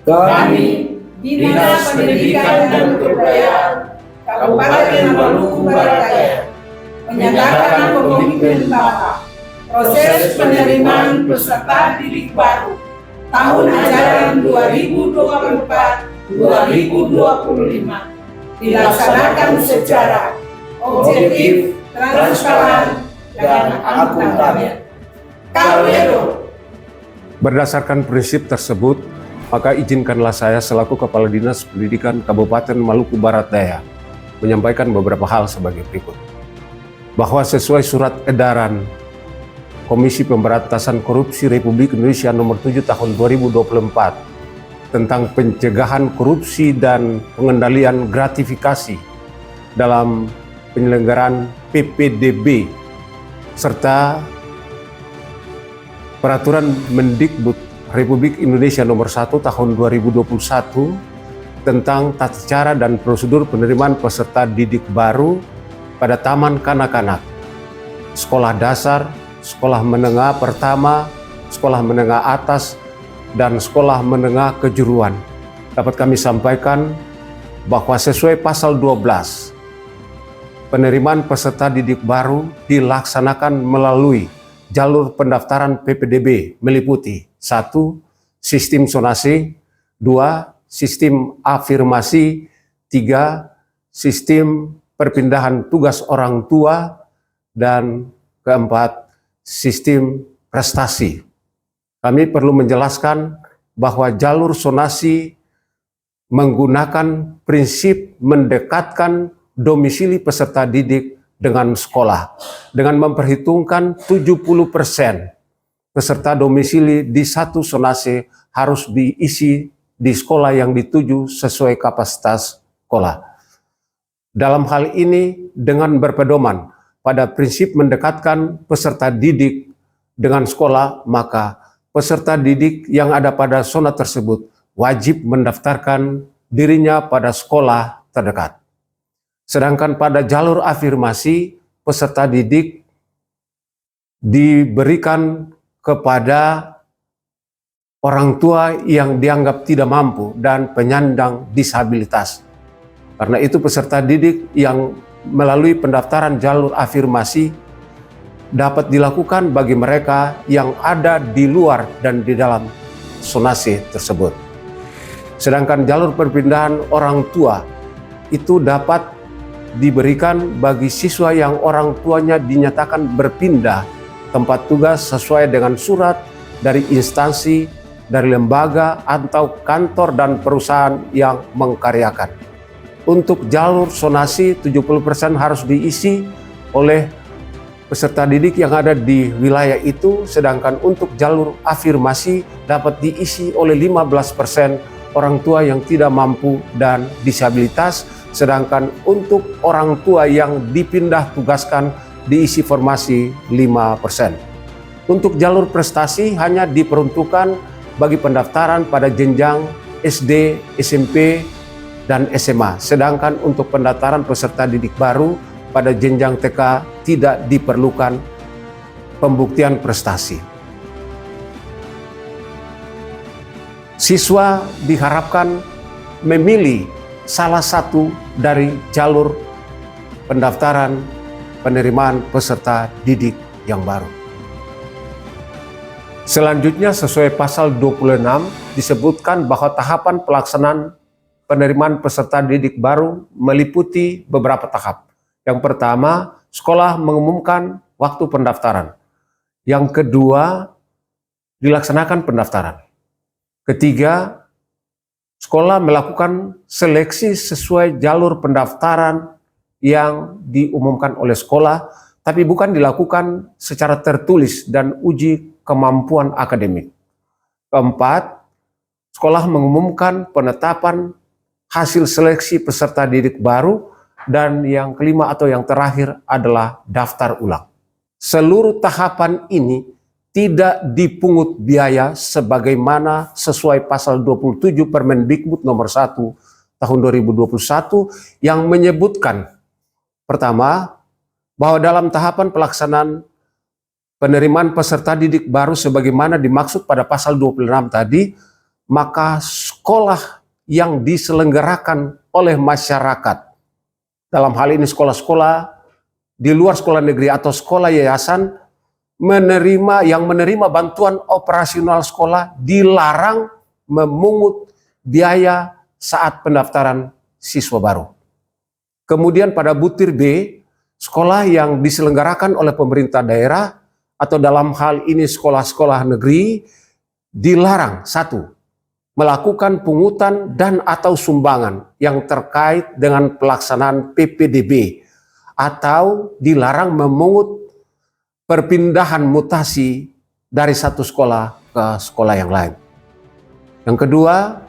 Kami, Dinas Pendidikan dan Kebudayaan Kabupaten Maluku Barat Daya, menyatakan komitmen bahwa proses penerimaan peserta didik baru tahun ajaran 2024-2025 dilaksanakan secara objektif, transparan, dan akuntabel. Kalero. Berdasarkan prinsip tersebut, maka izinkanlah saya selaku Kepala Dinas Pendidikan Kabupaten Maluku Barat Daya menyampaikan beberapa hal sebagai berikut. Bahwa sesuai surat edaran Komisi Pemberantasan Korupsi Republik Indonesia nomor 7 tahun 2024 tentang pencegahan korupsi dan pengendalian gratifikasi dalam penyelenggaraan PPDB serta Peraturan Mendikbud Republik Indonesia nomor 1 tahun 2021 tentang tata cara dan prosedur penerimaan peserta didik baru pada taman kanak-kanak, sekolah dasar, sekolah menengah pertama, sekolah menengah atas, dan sekolah menengah kejuruan. Dapat kami sampaikan bahwa sesuai pasal 12, penerimaan peserta didik baru dilaksanakan melalui jalur pendaftaran PPDB meliputi 1. Sistem zonasi, 2. Sistem afirmasi, 3. Sistem perpindahan tugas orang tua, dan 4. Sistem prestasi. Kami perlu menjelaskan bahwa jalur zonasi menggunakan prinsip mendekatkan domisili peserta didik dengan sekolah, dengan memperhitungkan 70% peserta domisili di satu zonasi harus diisi di sekolah yang dituju sesuai kapasitas sekolah. Dalam hal ini dengan berpedoman pada prinsip mendekatkan peserta didik dengan sekolah, maka peserta didik yang ada pada zona tersebut wajib mendaftarkan dirinya pada sekolah terdekat. Sedangkan pada jalur afirmasi, peserta didik diberikan kepada orang tua yang dianggap tidak mampu dan penyandang disabilitas. Karena itu peserta didik yang melalui pendaftaran jalur afirmasi dapat dilakukan bagi mereka yang ada di luar dan di dalam zonasi tersebut. Sedangkan jalur perpindahan orang tua itu dapat diberikan bagi siswa yang orang tuanya dinyatakan berpindah tempat tugas sesuai dengan surat dari instansi, dari lembaga atau kantor dan perusahaan yang mengkaryakan. Untuk jalur zonasi 70% harus diisi oleh peserta didik yang ada di wilayah itu, sedangkan untuk jalur afirmasi dapat diisi oleh 15% orang tua yang tidak mampu dan disabilitas, sedangkan untuk orang tua yang dipindah tugaskan diisi formasi 5%. Untuk jalur prestasi hanya diperuntukkan bagi pendaftaran pada jenjang SD, SMP, dan SMA, sedangkan untuk pendaftaran peserta didik baru pada jenjang TK tidak diperlukan pembuktian prestasi. Siswa diharapkan memilih salah satu dari jalur pendaftaran penerimaan peserta didik yang baru. Selanjutnya sesuai pasal 26 disebutkan bahwa tahapan pelaksanaan penerimaan peserta didik baru meliputi beberapa tahap. Yang pertama, sekolah mengumumkan waktu pendaftaran. Yang kedua, dilaksanakan pendaftaran. Ketiga, sekolah melakukan seleksi sesuai jalur pendaftaran yang diumumkan oleh sekolah, tapi bukan dilakukan secara tertulis dan uji kemampuan akademik. Keempat, sekolah mengumumkan penetapan hasil seleksi peserta didik baru. Dan yang kelima atau yang terakhir adalah daftar ulang. Seluruh tahapan ini tidak dipungut biaya sebagaimana sesuai pasal 27 Permendikbud nomor 1 tahun 2021 yang menyebutkan pertama bahwa dalam tahapan pelaksanaan penerimaan peserta didik baru sebagaimana dimaksud pada pasal 26 tadi, maka sekolah yang diselenggarakan oleh masyarakat, dalam hal ini sekolah-sekolah di luar sekolah negeri atau sekolah yayasan, yang menerima bantuan operasional sekolah dilarang memungut biaya saat pendaftaran siswa baru. Kemudian pada butir B, sekolah yang diselenggarakan oleh pemerintah daerah atau dalam hal ini sekolah-sekolah negeri dilarang, satu, melakukan pungutan dan atau sumbangan yang terkait dengan pelaksanaan PPDB atau dilarang memungut perpindahan mutasi dari satu sekolah ke sekolah yang lain. Yang kedua,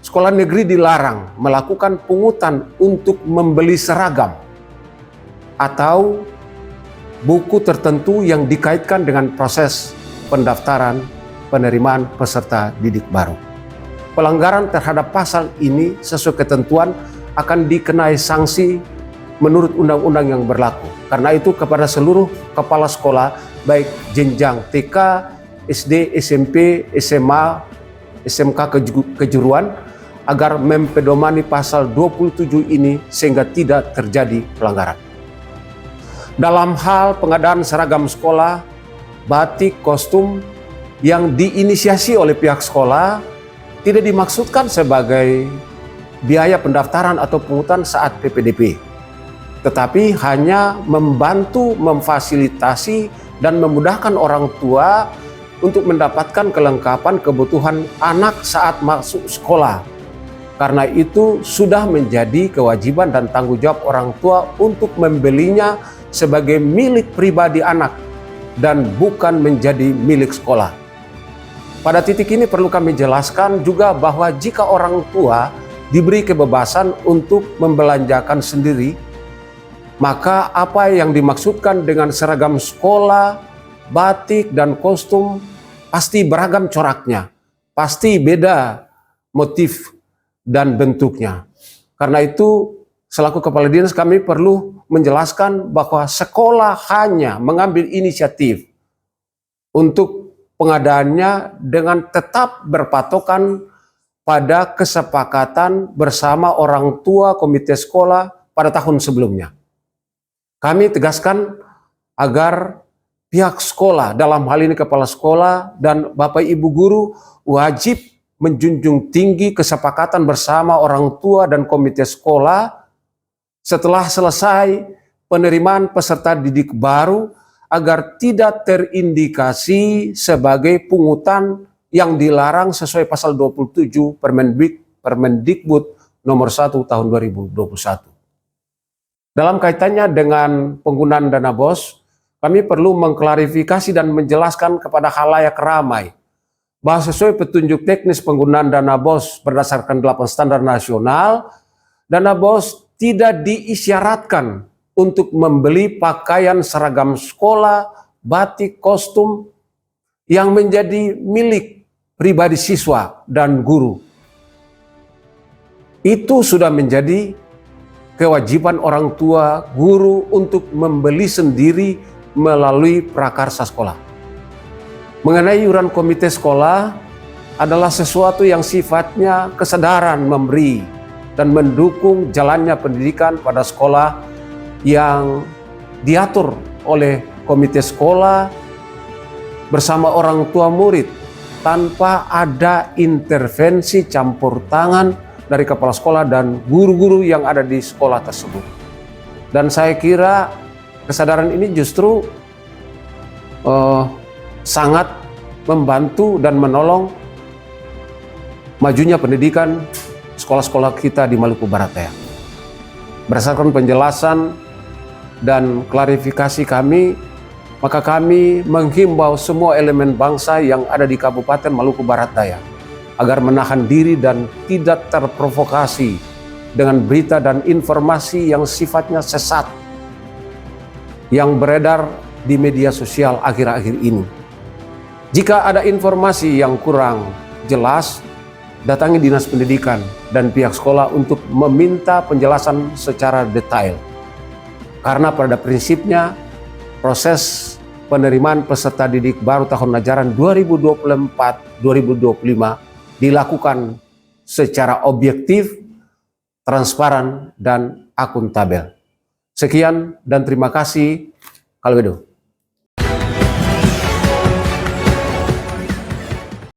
sekolah negeri dilarang melakukan pungutan untuk membeli seragam atau buku tertentu yang dikaitkan dengan proses pendaftaran penerimaan peserta didik baru. Pelanggaran terhadap pasal ini sesuai ketentuan akan dikenai sanksi menurut undang-undang yang berlaku. Karena itu kepada seluruh kepala sekolah baik jenjang TK, SD, SMP, SMA, SMK kejuruan agar mempedomani pasal 27 ini sehingga tidak terjadi pelanggaran. Dalam hal pengadaan seragam sekolah, batik, kostum yang diinisiasi oleh pihak sekolah tidak dimaksudkan sebagai biaya pendaftaran atau pungutan saat PPDB, tetapi hanya membantu, memfasilitasi, dan memudahkan orang tua untuk mendapatkan kelengkapan kebutuhan anak saat masuk sekolah. Karena itu sudah menjadi kewajiban dan tanggung jawab orang tua untuk membelinya sebagai milik pribadi anak dan bukan menjadi milik sekolah. Pada titik ini perlu kami jelaskan juga bahwa jika orang tua diberi kebebasan untuk membelanjakan sendiri, maka apa yang dimaksudkan dengan seragam sekolah, batik, dan kostum pasti beragam coraknya, pasti beda motif dan bentuknya. Karena itu selaku kepala dinas kami perlu menjelaskan bahwa sekolah hanya mengambil inisiatif untuk pengadaannya dengan tetap berpatokan pada kesepakatan bersama orang tua komite sekolah pada tahun sebelumnya. Kami tegaskan agar pihak sekolah, dalam hal ini kepala sekolah dan Bapak Ibu guru, wajib menjunjung tinggi kesepakatan bersama orang tua dan komite sekolah setelah selesai penerimaan peserta didik baru agar tidak terindikasi sebagai pungutan yang dilarang sesuai pasal 27 Permendikbud nomor 1 tahun 2021. Dalam kaitannya dengan penggunaan dana BOS, kami perlu mengklarifikasi dan menjelaskan kepada khalayak ramai bahwa sesuai petunjuk teknis penggunaan dana BOS berdasarkan 8 standar nasional, dana BOS tidak diisyaratkan untuk membeli pakaian seragam sekolah, batik, kostum yang menjadi milik pribadi siswa dan guru. Itu sudah menjadi kewajiban orang tua guru untuk membeli sendiri melalui prakarsa sekolah. Mengenai iuran komite sekolah adalah sesuatu yang sifatnya kesadaran memberi dan mendukung jalannya pendidikan pada sekolah yang diatur oleh komite sekolah bersama orang tua murid tanpa ada intervensi campur tangan dari kepala sekolah dan guru-guru yang ada di sekolah tersebut. Dan saya kira kesadaran ini justru sangat membantu dan menolong majunya pendidikan sekolah-sekolah kita di Maluku Barat Daya. Berdasarkan penjelasan dan klarifikasi kami, maka kami menghimbau semua elemen bangsa yang ada di Kabupaten Maluku Barat Daya agar menahan diri dan tidak terprovokasi dengan berita dan informasi yang sifatnya sesat yang beredar di media sosial akhir-akhir ini. Jika ada informasi yang kurang jelas, datangi Dinas Pendidikan dan pihak sekolah untuk meminta penjelasan secara detail. Karena pada prinsipnya proses penerimaan peserta didik baru tahun ajaran 2024-2025 dilakukan secara objektif, transparan, dan akuntabel. Sekian dan terima kasih. Kalwedo.